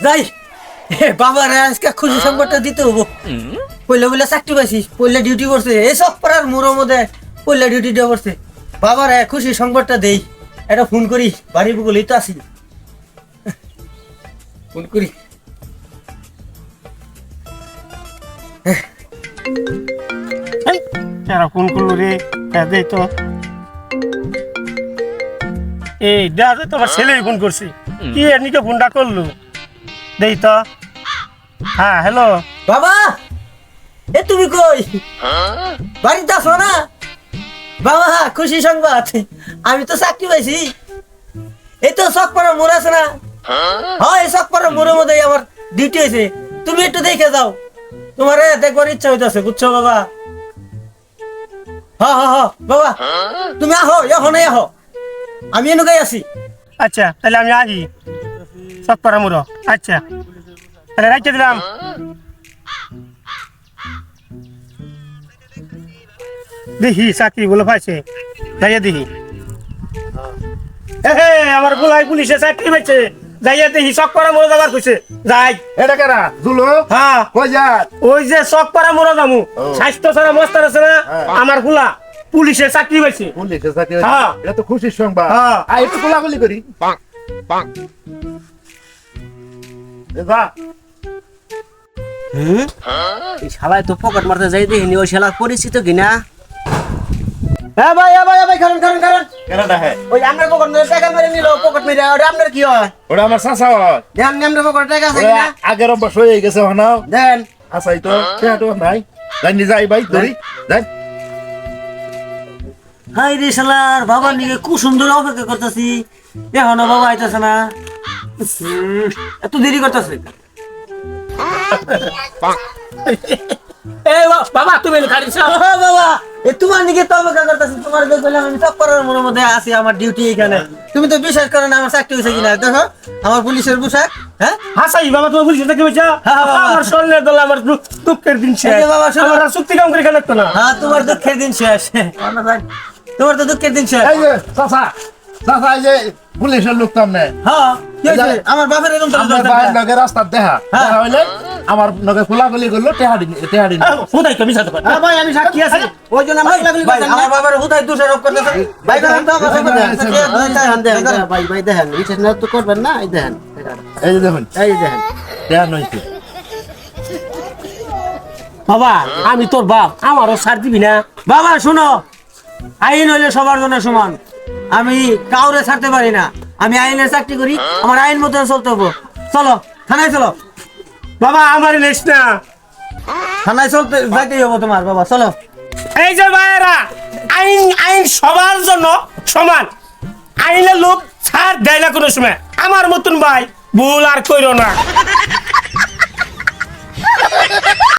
যাই বাবার আজকে খুশি সংবাদটা দিতে হবো। পয়লা বলে চাকরি পাইছি, পয়লা ডিউটি করছে, এই সব পাড়ার মোড়ের মধ্যে পয়লা ডিউটি দেওয়া করছে। বাবার খুশি সংবাদটা দেই, একটা ফোন করি, বাড়ির বগলেই তো আসি, ফোন করি। ফোন করলো রে, দেখ তো। এই দেখ তো, আমার ছেলে ফোন করছি। কি এমনিকে ফোনটা করলো, দেই তো। হ্যাঁ, হ্যালো বাবা, এ তুমি কই? বাড়িতে আসো না? বাবা খুশি সংবাদ, আমি তো চাকরি পাইছি। এই তো চকপাড়া মোড় আছে না? হ্যাঁ, এই চকপাড়া মোড়ের মধ্যে আমার ডিউটি হয়েছে। তুমি একটু দেখে যাও, তোমার দেখবার ইচ্ছা হইতেছে, বুঝছো বাবা? হ্যাঁ হ্যাঁ হ্যাঁ বাবা, তুমি আহো, এখনই আহো, আমি এনেকাই আছি। আচ্ছা, তাহলে আমি আসি সব করা মুরো। আচ্ছা, তাহলে রাখতে দিলাম। দেখি চাকরি গুলো পাইছে, যাইয়া দেখি। আমার গোলাই পুলিশে চাকরি পাইছে, যাইয়া দেখি চক পাড়া মোড়ো যাবার কইছে। যাই। এটা কেরা জুলো? হ্যাঁ, কই যাত? ওই যে চক পাড়া মোড়ো যামু, স্বাস্থ্য ছাড়া মস্তার আছে না, আমার গোলা পুলিশে চাকরি পাইছে। পুলিশে চাকরি? হ্যাঁ। এটা তো খুশির সংবাদ। হ্যাঁ। আই একটু কোলাকুলি করি। যা। এই শালায় তো পকেট মারতে যাই দেখিনি, ওই শালা পরিচিত কিনা। হ্যাঁ ভাই, হ্যাঁ ভাই, ভাই কারণ কারণ কারণ কেনাটা হ্যাঁ? ওই আপনার পকেট মেরে টাকা মেরে নিল, পকেট মেরে। ওটা আপনার কি হয়? ওটা আমার চাচা হয়। দেন আপনার পকেট টাকা আছে ওরা কিনা আগের অভ্যাস হয়ে গেছে হনাও। দেন। আসাই তো কেনাটো নাই। জানি যাই ভাই ধরি যাই। হাই রে শালার, বাবার নিকে খুব সুন্দর অপেক্ষা করতেছি, এখনো বাবা আইতাছে না। এত দেরি করতেছে। এই বাবা, তুমি গাড়ি চালাও। বাবা, এ তোমার নিকে তো অপেক্ষা করতেছি। তোমার বললাম আমি সব করার মনের মধ্যে আছি, আমার ডিউটি এখানে। তুমি তো বিশ্বাস করো না আমার চাকরি হয়েছে কিনা। দেখো আমার পুলিশের পোশাক। হ্যাঁ হাসাই বাবা, তোমার পুলিশে চাকরি পাইছে? হ্যাঁ, বাবা। আমার স্বর্ণের দল, আমার দুঃখের দিন শেষ। এই যে বাবা, শোনো। আমার আর চুক্তি কাম করে খেলে না। হ্যাঁ, তোমার দুঃখের দিন শেষ। তোমার তো দুঃখের দিন শেষ। এই যে চাচা, চাচা এই যে পুলিশের লোক তো আমনে। হ্যাঁ, কি হয়েছে? আমার বাপের এরকম আমার ভাইয়ের লগে রাস্তার দেখা হ্যাঁ। দেখা হইলে আমার লগে কোলাকুলি করলো টেহাড়ি টেহাড়ি। হুদাই তো মিশাতে পারে। ভাই আমি সাক্ষী আছি, ওই জন্য আমার আমার বাবার হুদায় দোষারোপ করতেছে। ভাই দেখেন তো আমার সামনে দেখেন। ভাই ভাই দেখেন, বিশ্বাস না তো করবেন না। এই দেখেন, এই যে দেখুন এই দেখেন। টেহা নইছে। বাবা, আমি তোর বাপ, আমারও ছাড় দিবি না? বাবা শোনো, আইন হইলে সবার জন্য সমান। আমি কাউরে ছাড়তে পারি না। আমি আইনের চাকরি করি, আমার আইন মতো চলতে হবো। চলো থানায় চলো। বাবা, আমার নেস না। থানায় চলতে যাইতেই হবো তোমার। বাবা চলো। এই যে ভাইয়েরা, আইন আইন সবার জন্য সমান। আইনের লোক ছাড় দেয় না কোনো সময়। আমার মতন ভাই ভুল আর কইরো না।